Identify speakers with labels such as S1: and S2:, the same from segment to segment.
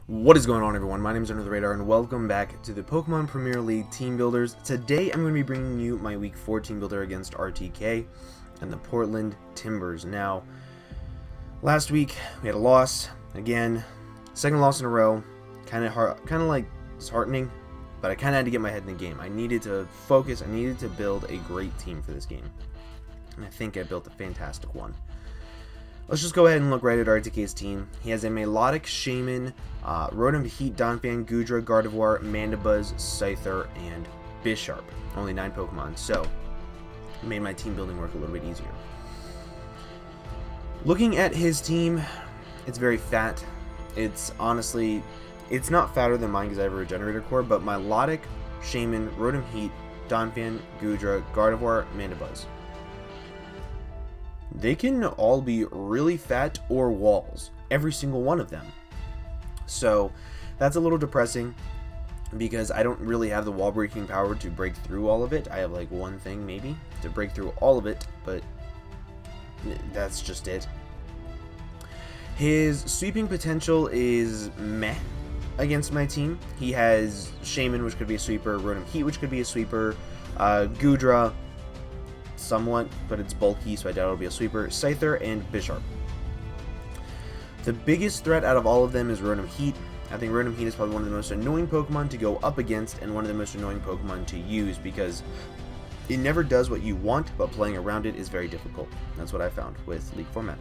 S1: What is going on, everyone? My name is Under the Radar and welcome back to the Pokemon Premier League Team Builders. Today I'm going to be bringing you my Week 4 Team Builder against RTK and the Portland Timbers. Now, last week we had a loss, again, second loss in a row, kind of like disheartening, but I kind of had to get my head in the game. I needed to focus, I needed to build a great team for this game, and I think I built a fantastic one. Let's just go ahead and look right at RTK's team. He has a Milotic, Shaman, Rotom, Heat, Donphan, Goodra, Gardevoir, Mandibuzz, Scyther, and Bisharp. Only 9 Pokemon, so it made my team building work a little bit easier. Looking at his team, it's very fat. It's honestly, it's not fatter than mine because I have a Regenerator Core, but Milotic, Shaman, Rotom, Heat, Donphan, Goodra, Gardevoir, Mandibuzz. They can all be really fat or walls, every single one of them. So that's a little depressing because I don't really have the wall breaking power to break through all of it. I have like one thing maybe to break through all of it, but that's just it. His sweeping potential is meh against my team. He has Shaman, which could be a sweeper, Rotom Heat, which could be a sweeper, Goodra, somewhat, but it's bulky, so I doubt it'll be a sweeper, Scyther, and Bisharp. The biggest threat out of all of them is Rotom Heat. I think Rotom Heat is probably one of the most annoying Pokemon to go up against and one of the most annoying Pokemon to use because it never does what you want, but playing around it is very difficult. That's what I found with League format.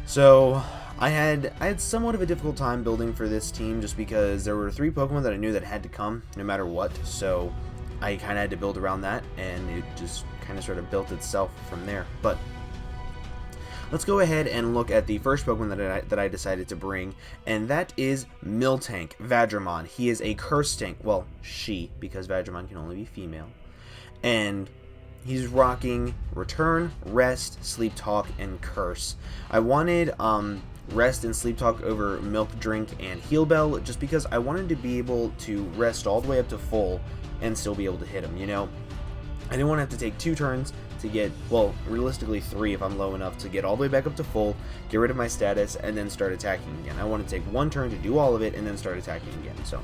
S1: So I had somewhat of a difficult time building for this team just because there were 3 Pokemon that I knew that had to come no matter what, so I kind of had to build around that, and it just kind of sort of built itself from there. But let's go ahead and look at the first Pokemon that I decided to bring, and that is Miltank, Vadramon. He is a Curse Tank. Well, she, because Vadramon can only be female. And he's rocking Return, Rest, Sleep Talk, and Curse. I wanted Rest and Sleep Talk over Milk Drink and Heal Bell just because I wanted to be able to rest all the way up to full and still be able to hit him, you know? I didn't want to have to take 2 turns to get, well, realistically 3 if I'm low enough to get all the way back up to full, get rid of my status, and then start attacking again. I want to take 1 turn to do all of it and then start attacking again, so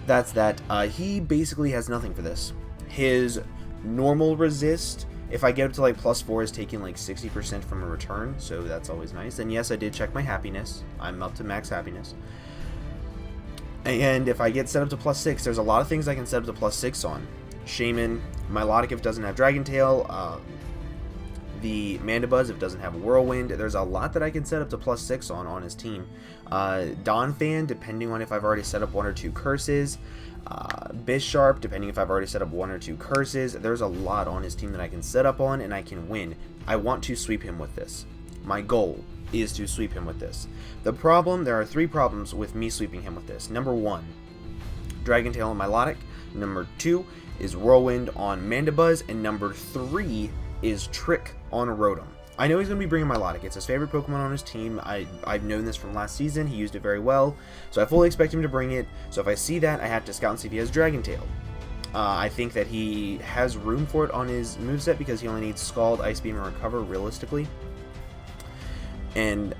S1: that's that. He basically has nothing for this. His normal resist, if I get up to like +4, is taking like 60% from a return, so that's always nice. And yes, I did check my happiness. I'm up to max happiness. And if I get set up to +6, there's a lot of things I can set up to +6 on. Shaman, Milotic if it doesn't have Dragon Tail, the Mandibuzz if it doesn't have Whirlwind. There's a lot that I can set up to +6 on his team. Donphan, depending on if I've already set up 1 or 2 curses. Bisharp, depending if I've already set up 1 or 2 curses. There's a lot on his team that I can set up on, and I can win. I want to sweep him with this. My goal is to sweep him with this. There are 3 problems with me sweeping him with this. Number 1, Dragon Tail on Milotic. Number 2 is Whirlwind on Mandibuzz. And number 3 is Trick on Rotom. I know he's going to be bringing Milotic. It's his favorite Pokemon on his team. I've known this from last season. He used it very well. So I fully expect him to bring it. So if I see that, I have to scout and see if he has Dragon Tail. I think that he has room for it on his moveset because he only needs Scald, Ice Beam, and Recover realistically. And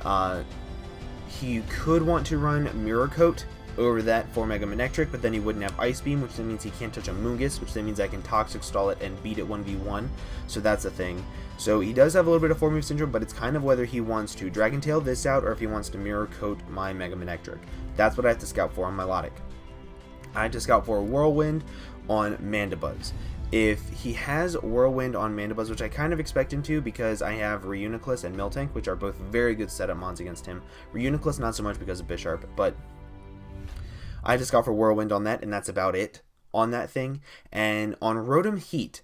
S1: he could want to run Mirror Coat over that for Mega Manectric, but then he wouldn't have Ice Beam, which then means he can't touch a Moonguss, which then means I can Toxic Stall it and beat it 1v1, so that's a thing. So he does have a little bit of 4-move syndrome, but it's kind of whether he wants to Dragon Tail this out or if he wants to Mirror Coat my Mega Manectric. That's what I have to scout for on Milotic. I have to scout for Whirlwind on Mandibuzz. If he has Whirlwind on Mandibuzz, which I kind of expect him to because I have Reuniclus and Miltank, which are both very good setup mons against him. Reuniclus not so much because of Bisharp, but I just got for Whirlwind on that, and that's about it on that thing. And on Rotom Heat,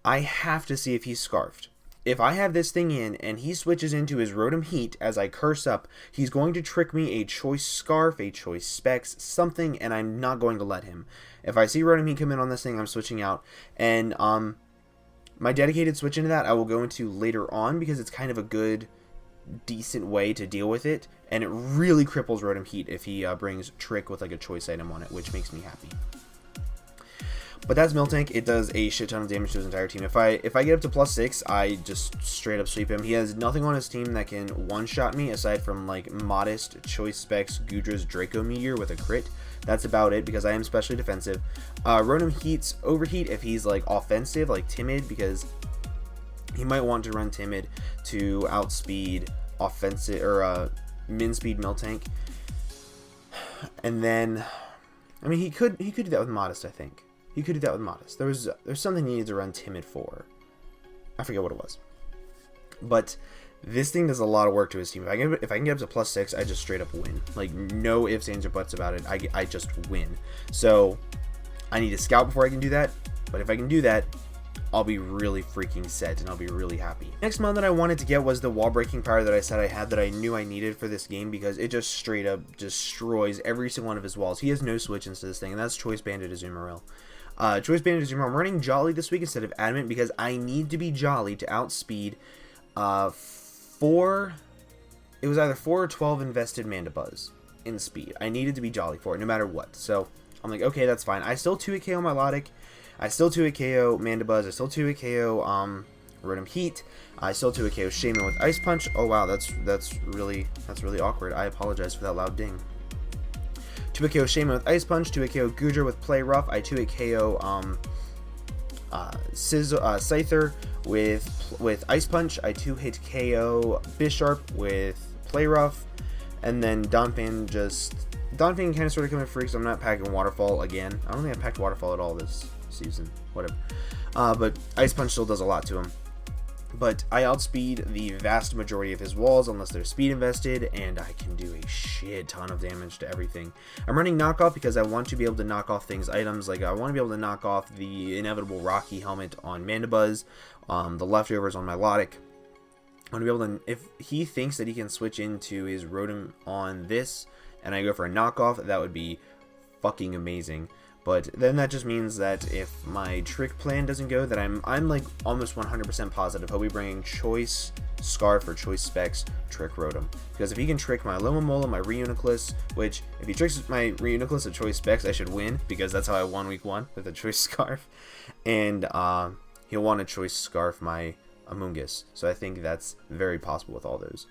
S1: I have to see if he's Scarfed. If I have this thing in and he switches into his Rotom Heat as I curse up, he's going to trick me a choice Scarf, a choice Specs, something, and I'm not going to let him. If I see Rotom Heat come in on this thing, I'm switching out. And my dedicated switch into that I will go into later on because it's kind of a good, decent way to deal with it. And it really cripples Rotom Heat if he brings Trick with like a choice item on it, which makes me happy. But that's Miltank. It does a shit ton of damage to his entire team. If I get up to +6, I just straight up sweep him. He has nothing on his team that can one-shot me aside from like Modest, Choice Specs, Gudra's Draco Meteor with a crit. That's about it because I am specially defensive. Rotom Heat's Overheat if he's like offensive, like Timid, because he might want to run Timid to outspeed offensive or min speed Miltank. And then, I mean, he could do that with Modest. I think he could do that with Modest. There's something he needs to run Timid for. I forget what it was, but this thing does a lot of work to his team. If I can get up to +6, I just straight up win. Like, no ifs, ands, or buts about it. I just win. So I need to scout before I can do that. But if I can do that, I'll be really freaking set and I'll be really happy. Next mon that I wanted to get was the wall breaking power that I said I had, that I knew I needed for this game, because it just straight up destroys every single one of his walls. He has no switch into this thing, and that's Choice Banded Azumarill. Choice Banded Azumarill. I'm running Jolly this week instead of Adamant because I need to be Jolly to outspeed it was either 4 or 12 invested Mandibuzz in speed. I needed to be Jolly for it, no matter what. So I'm like, okay, that's fine. I still 2-hit KO Milotic. I still 2-hit KO Mandibuzz. I still 2-hit KO Rotom Heat. I still 2-hit KO Shaman with Ice Punch. Oh wow, that's really awkward. I apologize for that loud ding. 2-hit KO Shaman with Ice Punch. 2-hit KO Gudra with Play Rough. I 2-hit KO Scyther with Ice Punch. I 2-hit KO Bisharp with Play Rough, and then Donphan kind of sort of coming free because I'm not packing Waterfall again. I don't think I packed Waterfall at all this season. Whatever. But Ice Punch still does a lot to him. But I outspeed the vast majority of his walls unless they're speed invested, and I can do a shit ton of damage to everything. I'm running Knockoff because I want to be able to knock off items. Like, I want to be able to knock off the inevitable Rocky Helmet on Mandibuzz, the leftovers on Milotic. I want to be able to, if he thinks that he can switch into his Rotom on this, and I go for a knockoff, that would be fucking amazing. But then that just means that if my trick plan doesn't go, that I'm like almost 100% positive he'll be bringing Choice Scarf or Choice Specs Trick Rotom. Because if he can trick my Aloma Mola, my Reuniclus, which if he tricks my Reuniclus at Choice Specs, I should win, because that's how I won week 1 with the Choice Scarf. And he'll want to Choice Scarf my Moonguss. So I think that's very possible with all those.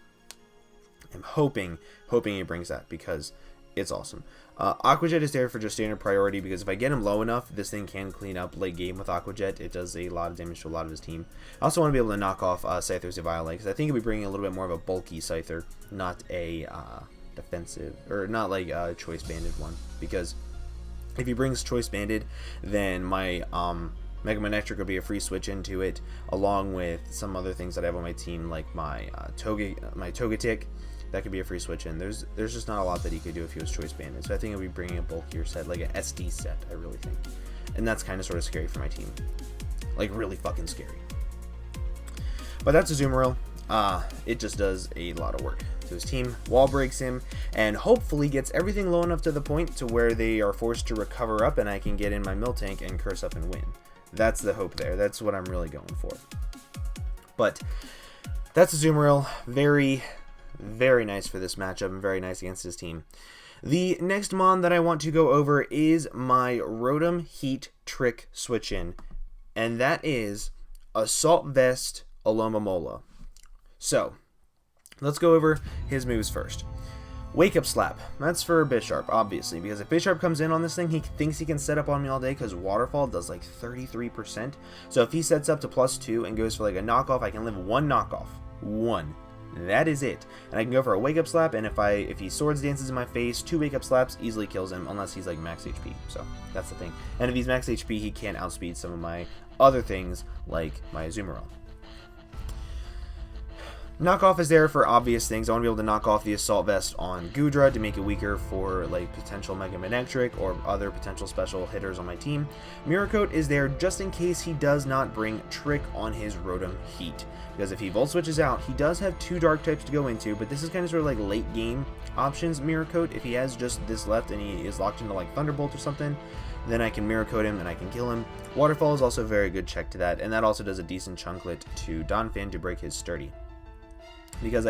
S1: I'm hoping he brings that, because it's awesome. Aqua Jet is there for just standard priority, because if I get him low enough, this thing can clean up late game with Aqua Jet. It does a lot of damage to a lot of his team. I also want to be able to knock off Scyther's Violet, because I think he'll be bringing a little bit more of a bulky Scyther, not a defensive, or not like a Choice Banded one. Because if he brings Choice Banded, then my Mega Manectric will be a free switch into it, along with some other things that I have on my team, like my Togetic. That could be a free switch in. There's just not a lot that he could do if he was Choice Banded. So I think he'll be bringing a bulkier set, like an SD set, I really think. And that's kind of sort of scary for my team. Like, really fucking scary. But that's Azumarill. It just does a lot of work to his team. Wall breaks him, and hopefully gets everything low enough to the point to where they are forced to recover up, and I can get in my Miltank and curse up and win. That's the hope there. That's what I'm really going for. But that's Azumarill. Very nice for this matchup, and very nice against his team. The next mon that I want to go over is my Rotom Heat Trick switch-in, and that is Assault Vest Aloma Mola. So, let's go over his moves first. Wake Up Slap. That's for Bisharp, obviously, because if Bisharp comes in on this thing, he thinks he can set up on me all day, because Waterfall does like 33%. So if he sets up to +2 and goes for like a knockoff, I can live one knockoff. One. That is it. And I can go for a Wake Up Slap, and if he Swords Dances in my face, 2 Wake Up Slaps easily kills him, unless he's like max HP. So that's the thing. And if he's max HP, he can't outspeed some of my other things, like my Azumarill. Knockoff is there for obvious things. I want to be able to knock off the Assault Vest on Gudra to make it weaker for like potential Mega Manectric or other potential special hitters on my team. Mirror Coat is there just in case he does not bring Trick on his Rotom Heat. Because if he Volt Switches out, he does have 2 Dark types to go into, but this is kind of sort of like late game options Mirror Coat. If he has just this left and he is locked into like Thunderbolt or something, then I can Mirror Coat him and I can kill him. Waterfall is also a very good check to that, and that also does a decent chunklet to Donphan to break his Sturdy. Because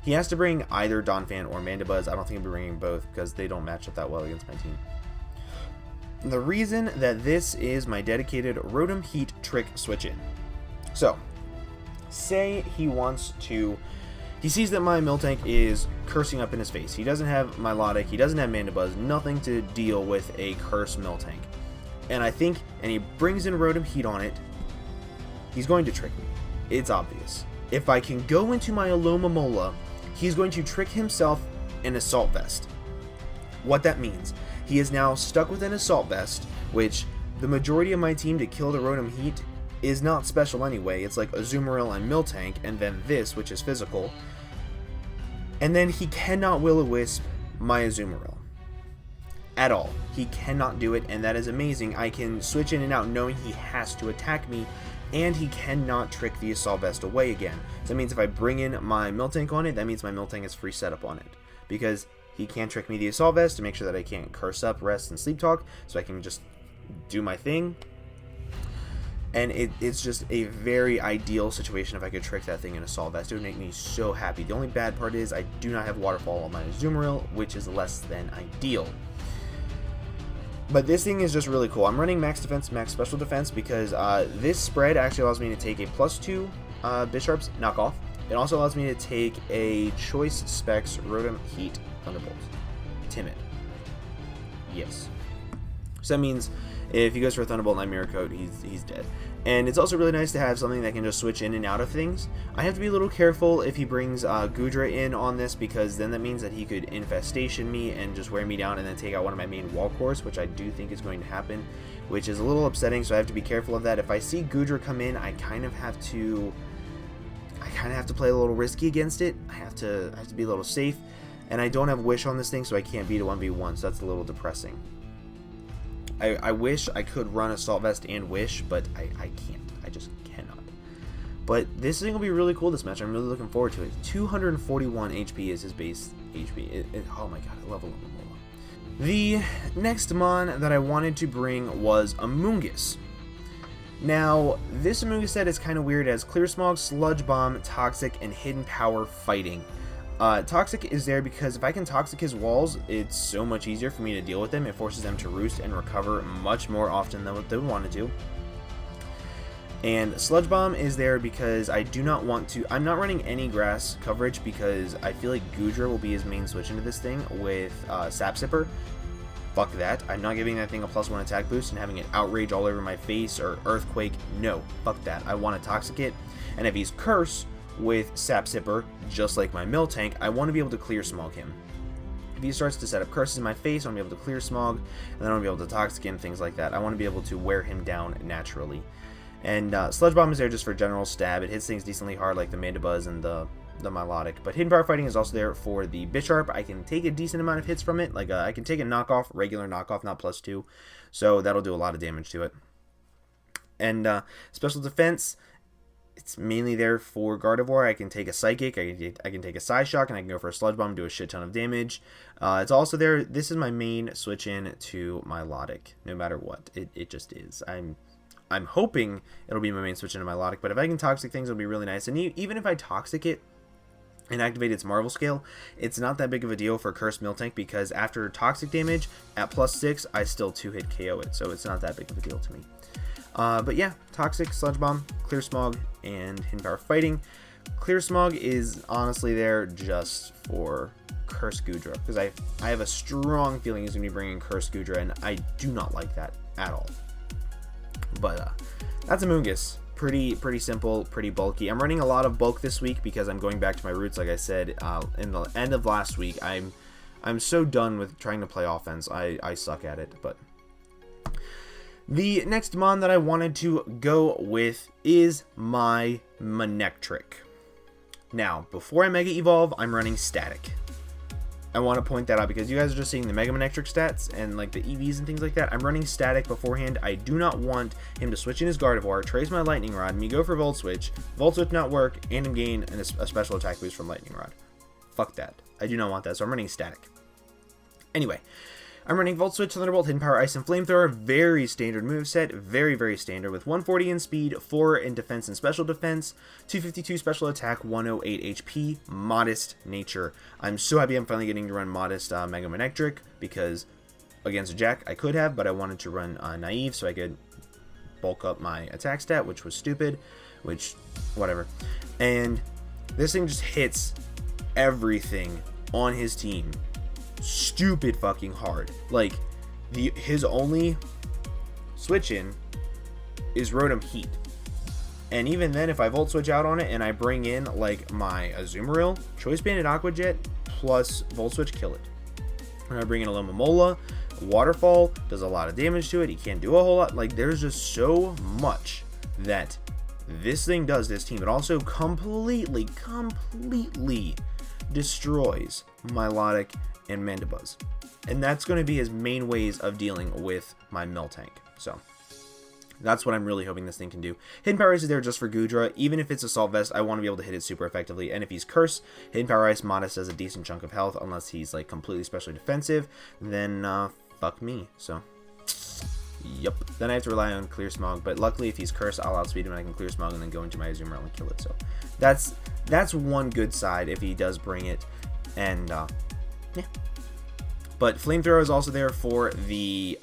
S1: he has to bring either Donphan or Mandibuzz. I don't think he'll be bringing both because they don't match up that well against my team. the reason that this is my dedicated Rotom Heat trick switch-in. So, say he wants to... He sees that my Miltank is cursing up in his face. He doesn't have Milotic, he doesn't have Mandibuzz, nothing to deal with a cursed Miltank. And he brings in Rotom Heat on it, he's going to trick me. It's obvious. If I can go into my Aloma Mola, he's going to trick himself in Assault Vest. What that means, he is now stuck with an Assault Vest, which the majority of my team to kill the Rotom Heat is not special anyway. It's like Azumarill and Miltank, and then this, which is physical. And then he cannot Will-O-Wisp my Azumarill. At all. He cannot do it, and that is amazing. I can switch in and out knowing he has to attack me, and he cannot trick the Assault Vest away again. So that means if I bring in my Miltank on it, that means my Miltank is free setup on it. Because he can't trick me the Assault Vest to make sure that I can't curse up, rest, and sleep talk, so I can just do my thing. And it's just a very ideal situation if I could trick that thing in Assault Vest. It would make me so happy. The only bad part is I do not have Waterfall on my Azumarill, which is less than ideal. But this thing is just really cool. I'm running max defense, max special defense because this spread actually allows me to take a +2 Bisharp's knockoff. It also allows me to take a Choice Specs Rotom Heat Thunderbolt. Timid. Yes. So that means if he goes for a Thunderbolt and I Mirror Coat, he's dead. And it's also really nice to have something that can just switch in and out of things. I have to be a little careful if he brings Goodra in on this, because then that means that he could Infestation me and just wear me down and then take out one of my main wall cores, which I do think is going to happen, which is a little upsetting, so I have to be careful of that. If I see Goodra come in, I kind of have to play a little risky against it. I have to be a little safe, and I don't have Wish on this thing, so I can't beat a 1v1, so that's a little depressing. I wish I could run Assault Vest and Wish, but I can't. I just cannot. But this thing will be really cool this match. I'm really looking forward to it. 241 HP is his base HP. Oh my god, I love Aloma Mola. The next mon that I wanted to bring was a Moonguss. Now, this Moonguss set is kind of weird as Clear Smog, Sludge Bomb, Toxic, and Hidden Power Fighting. Toxic is there because if I can Toxic his walls, it's so much easier for me to deal with them. It forces them to roost and recover much more often than what they would want to do. And Sludge Bomb is there because I do not want to... I'm not running any grass coverage because I feel like Goodra will be his main switch into this thing with Sap Sipper. Fuck that. I'm not giving that thing a +1 attack boost and having it Outrage all over my face or Earthquake. No, fuck that. I want to Toxic it. And if he's Curse with Sap Sipper, just like my Miltank, I want to be able to Clear Smog him. If he starts to set up curses in my face, I want to be able to Clear Smog, and then I want to be able to Toxic him, things like that. I want to be able to wear him down naturally. And Sludge Bomb is there just for general stab. It hits things decently hard like the Mandibuzz and the Milotic. But Hidden Power Fighting is also there for the Bisharp. I can take a decent amount of hits from it. Like I can take a knockoff, regular knockoff, not +2. So that'll do a lot of damage to it. And Special Defense, it's mainly there for Gardevoir. I can take a Psychic, I can take a Psyshock, and I can go for a Sludge Bomb and do a shit ton of damage. It's also there. This is my main switch in to Milotic, no matter what. It just is. I'm hoping it'll be my main switch into Milotic, but if I can Toxic things, it'll be really nice. And even if I Toxic it and activate its Marvel Scale, it's not that big of a deal for Cursed Miltank because after Toxic damage at +6, I still 2-hit KO it, so it's not that big of a deal to me. But yeah, Toxic, Sludge Bomb, Clear Smog, and Hidden Power Fighting. Clear Smog is honestly there just for Curse Goodra, because I have a strong feeling he's going to be bringing Curse Goodra, and I do not like that at all. But that's a Moonguss. Pretty simple, pretty bulky. I'm running a lot of bulk this week because I'm going back to my roots, like I said in the end of last week. I'm so done with trying to play offense. I suck at it, but... The next mon that I wanted to go with is my Manectric. Now, before I Mega Evolve, I'm running Static. I want to point that out because you guys are just seeing the Mega Manectric stats and like the EVs and things like that. I'm running Static beforehand. I do not want him to switch in his Gardevoir, trace my Lightning Rod, me go for Volt Switch not work, and him gain a special attack boost from Lightning Rod. Fuck that. I do not want that, so I'm running Static. Anyway, I'm running Volt Switch, Thunderbolt, Hidden Power, Ice, and Flamethrower. Very standard moveset. Very standard with 140 in speed, 4 in defense and special defense, 252 special attack, 108 HP, modest nature. I'm so happy I'm finally getting to run modest Mega Manectric because against a Jack, I could have, but I wanted to run Naive so I could bulk up my attack stat, which was stupid, which, whatever. And this thing just hits everything on his team stupid fucking hard. Like, his only switch in is Rotom Heat. And even then, if I Volt Switch out on it and I bring in, like, my Azumarill, Choice Banded Aqua Jet plus Volt Switch, kill it. When I bring in Aloma Mola, Waterfall does a lot of damage to it. He can't do a whole lot. Like, there's just so much that this thing does to this team. It also completely destroys Milotic and Mandibuzz. And that's going to be his main ways of dealing with my Miltank. So that's what I'm really hoping this thing can do. Hidden Power Ice is there just for Goodra. Even if it's Assault Vest, I want to be able to hit it super effectively. And if he's Cursed, Hidden Power Ice Modest has a decent chunk of health, unless he's like completely specially defensive, then fuck me. So, yep. Then I have to rely on Clear Smog, but luckily if he's Cursed, I'll outspeed him and I can Clear Smog and then go into my Azumarill and kill it. So that's one good side if he does bring it. And yeah. But Flamethrower is also there for the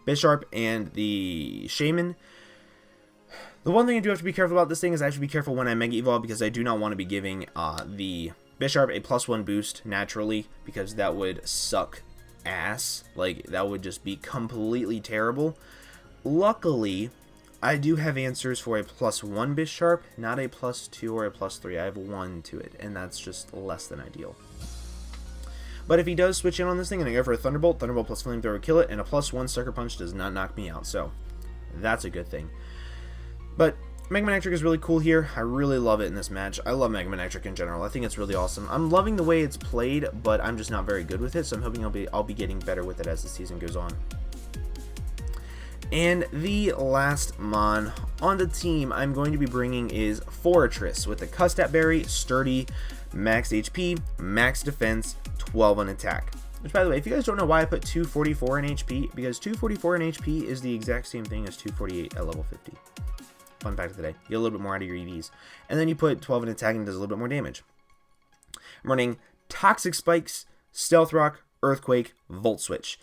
S1: Bisharp and the Shaman. The one thing I do have to be careful about this thing is I have to be careful when I Mega Evolve, because I do not want to be giving the Bisharp a +1 boost naturally, because that would suck ass. Like, that would just be completely terrible. Luckily, I do have answers for a +1 Bisharp, not a +2 or a +3. I have 1 to it, and that's just less than ideal. But if he does switch in on this thing and I go for a Thunderbolt, Thunderbolt plus Flamethrower would kill it, and a +1 Sucker Punch does not knock me out, so that's a good thing. But Mega Manectric is really cool here. I really love it in this match. I love Mega Manectric in general. I think it's really awesome. I'm loving the way it's played, but I'm just not very good with it, so I'm hoping I'll be getting better with it as the season goes on. And the last Mon on the team I'm going to be bringing is Forretress with the Custat Berry, Sturdy, Max HP, Max Defense, 12 on attack. Which, by the way, if you guys don't know why I put 244 in HP, because 244 in HP is the exact same thing as 248 at level 50. Fun fact of the day. You get a little bit more out of your EVs. And then you put 12 in attack and it does a little bit more damage. I'm running Toxic Spikes, Stealth Rock, Earthquake, Volt Switch.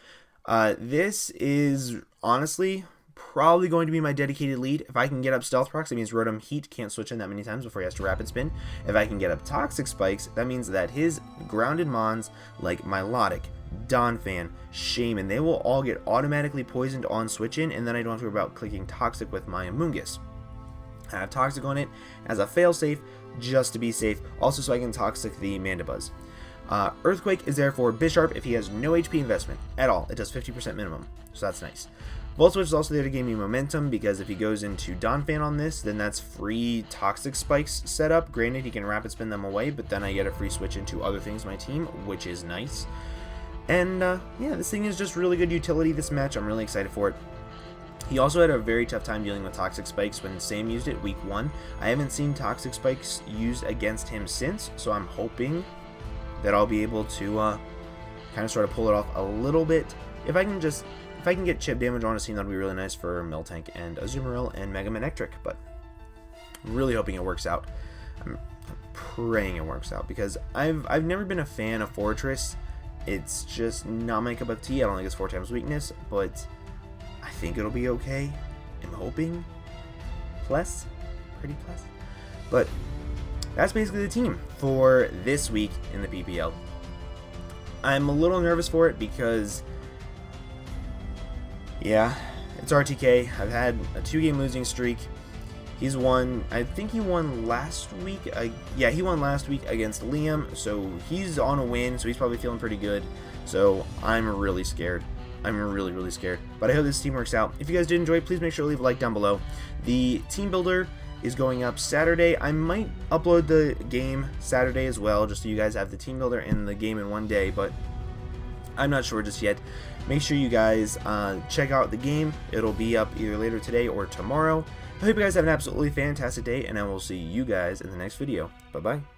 S1: This is honestly probably going to be my dedicated lead. If I can get up Stealth Rocks, that means Rotom Heat can't switch in that many times before he has to Rapid Spin. If I can get up Toxic Spikes, that means that his grounded Mons like Milotic, Donphan, Shaman, they will all get automatically poisoned on switch in, and then I don't have to worry about clicking Toxic with my Moonguss. I have Toxic on it as a failsafe, just to be safe, also so I can Toxic the Mandibuzz. Earthquake is there for Bisharp if he has no HP investment at all. It does 50% minimum, so that's nice. Volt Switch is also there to give me momentum, because if he goes into Donphan on this, then that's free Toxic Spikes set up. Granted, he can Rapid Spin them away, but then I get a free switch into other things in my team, which is nice. And yeah, this thing is just really good utility this match. I'm really excited for it. He also had a very tough time dealing with Toxic Spikes when Sam used it week 1. I haven't seen Toxic Spikes used against him since, so I'm hoping that I'll be able to kind of sort of pull it off a little bit. If I can get chip damage on a team, that'll be really nice for Miltank and Azumarill and Mega Manectric, but I'm really hoping it works out. I'm praying it works out, because I've never been a fan of Forretress. It's just not my cup of tea. I don't think it's 4 times weakness, but I think it'll be okay. I'm hoping. Plus. Pretty plus. But that's basically the team for this week in the PPL. I'm a little nervous for it because, yeah, it's RTK. I've had a 2-game losing streak. He's won, I think he won last week. Yeah, he won last week against Liam, so he's on a win, so he's probably feeling pretty good. So I'm really scared. I'm really, really scared. But I hope this team works out. If you guys did enjoy, please make sure to leave a like down below. The team builder is going up Saturday. I might upload the game Saturday as well, just so you guys have the team builder and the game in one day, but I'm not sure just yet. Make sure you guys check out the game. It'll be up either later today or tomorrow. I hope you guys have an absolutely fantastic day, and I will see you guys in the next video. Bye-bye.